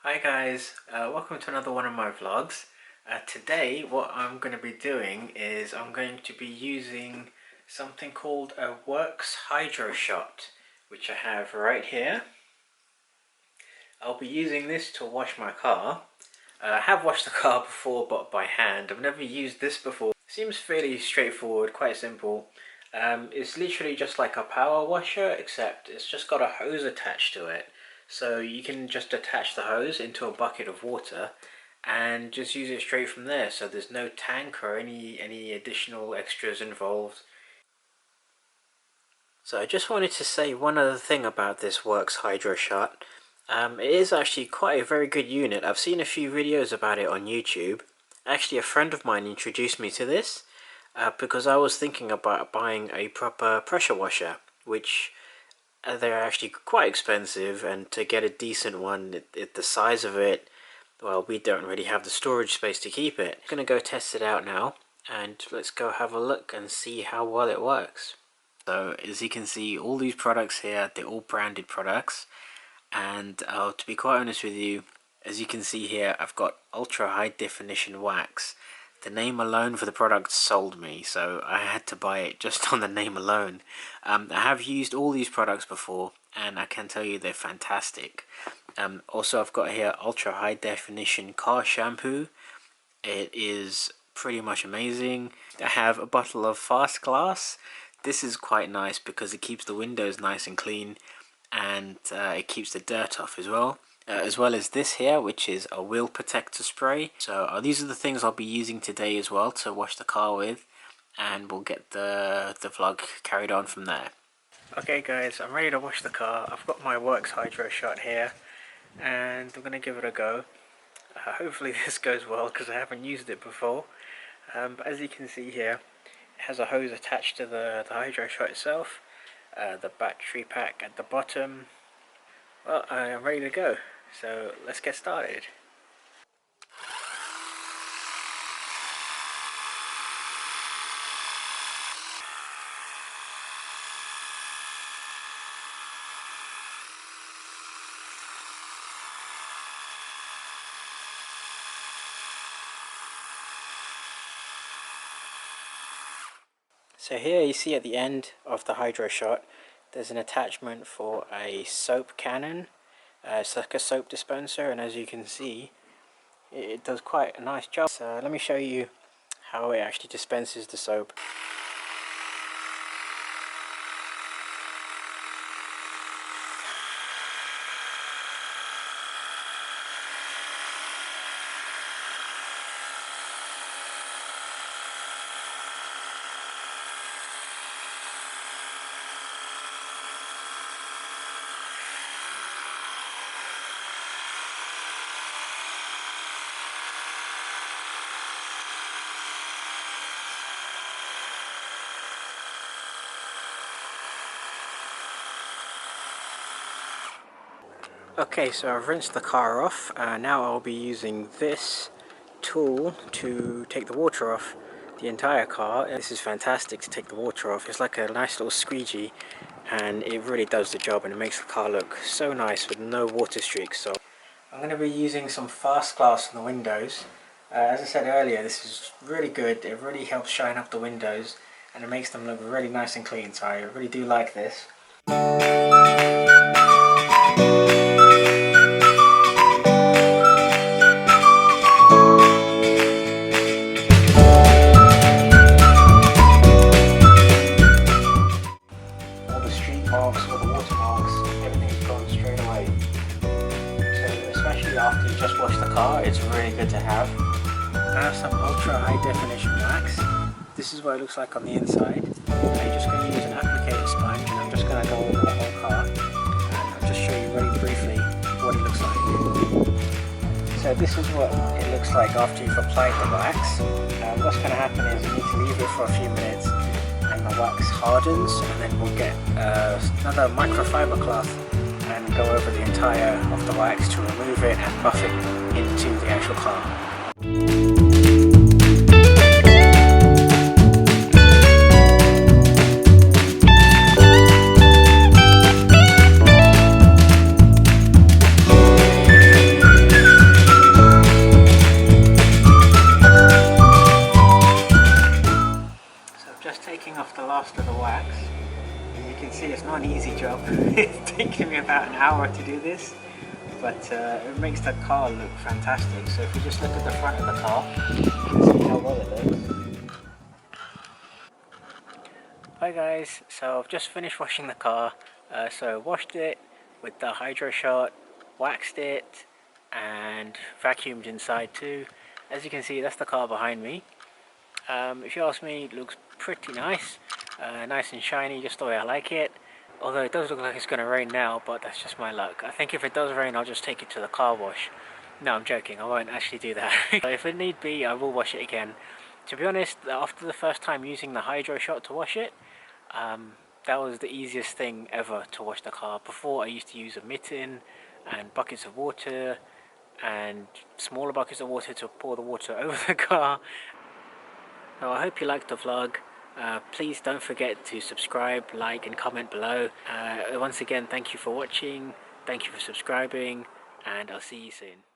Hi guys, welcome to another one of my vlogs. Today what I'm going to be doing is I'm going to be using something called a Worx Hydroshot, which I have right here. I'll be using this to wash my car. I have washed the car before, but by hand. I've never used this before. Seems fairly straightforward, quite simple. It's literally just like a power washer, except it's just got a hose attached to it. So you can just attach the hose into a bucket of water and just use it straight from there. So there's no tank or any additional extras involved. So I just wanted to say one other thing about this Worx Hydroshot. It is actually quite a very good unit. I've seen a few videos about it on YouTube. Actually, a friend of mine introduced me to this because I was thinking about buying a proper pressure washer, which they're actually quite expensive, and to get a decent one the size of it, well, we don't really have the storage space to keep it. I'm gonna go test it out now, and let's go have a look and see how well it works. So as you can see, all these products here, they're all branded products, and to be quite honest with you, as you can see here, I've got ultra high definition wax. The name alone for the product sold me, so I had to buy it just on the name alone. I have used all these products before, and I can tell you they're fantastic. Also, I've got here ultra high definition car shampoo. It is pretty much amazing. I have a bottle of fast glass. This is quite nice because it keeps the windows nice and clean, and it keeps the dirt off as well as this here, which is a wheel protector spray. So these are the things I'll be using today as well to wash the car with, and we'll get the vlog carried on from there. Okay guys, I'm ready to wash the car. I've got my Worx Hydroshot here and I'm going to give it a go. Hopefully this goes well because I haven't used it before. But as you can see here, it has a hose attached to the Hydroshot itself, the battery pack at the bottom. Well, I'm ready to go, so let's get started. So here you see at the end of the Hydroshot, there's an attachment for a soap cannon. It's like a soap dispenser, and as you can see, it does quite a nice job. So let me show you how it actually dispenses the soap. Okay, so I've rinsed the car off. Now I'll be using this tool to take the water off the entire car. This is fantastic to take the water off. It's like a nice little squeegee, and it really does the job, and it makes the car look so nice with no water streaks. So I'm going to be using some fast glass on the windows. As I said earlier, this is really good. It really helps shine up the windows, and it makes them look really nice and clean, so I really do like this. After you just wash the car, it's really good to have. I have some ultra high definition wax. This is what it looks like on the inside. I'm just going to use an applicator sponge, and I'm just going to go over the whole car, and I'll just show you very briefly what it looks like. So this is what it looks like after you've applied the wax. What's going to happen is you need to leave it for a few minutes and the wax hardens, and then we'll get another microfiber cloth and go over the entire of the wax to remove it and buff it into the actual car. hour to do this, but it makes the car look fantastic. So if you just look at the front of the car, you can see how well it looks. Hi guys, so I've just finished washing the car. So washed it with the Hydroshot, waxed it, and vacuumed inside too. As you can see, that's the car behind me. If you ask me, it looks pretty nice. Nice and shiny, just the way I like it. Although it does look like it's going to rain now, but that's just my luck. I think if it does rain, I'll just take it to the car wash. No, I'm joking, I won't actually do that. If it need be, I will wash it again. To be honest, after the first time using the Hydroshot to wash it, that was the easiest thing ever to wash the car. Before, I used to use a mitten and buckets of water and smaller buckets of water to pour the water over the car. Now, I hope you liked the vlog. Please don't forget to subscribe, like and comment below. Once again, thank you for watching, thank you for subscribing, and I'll see you soon.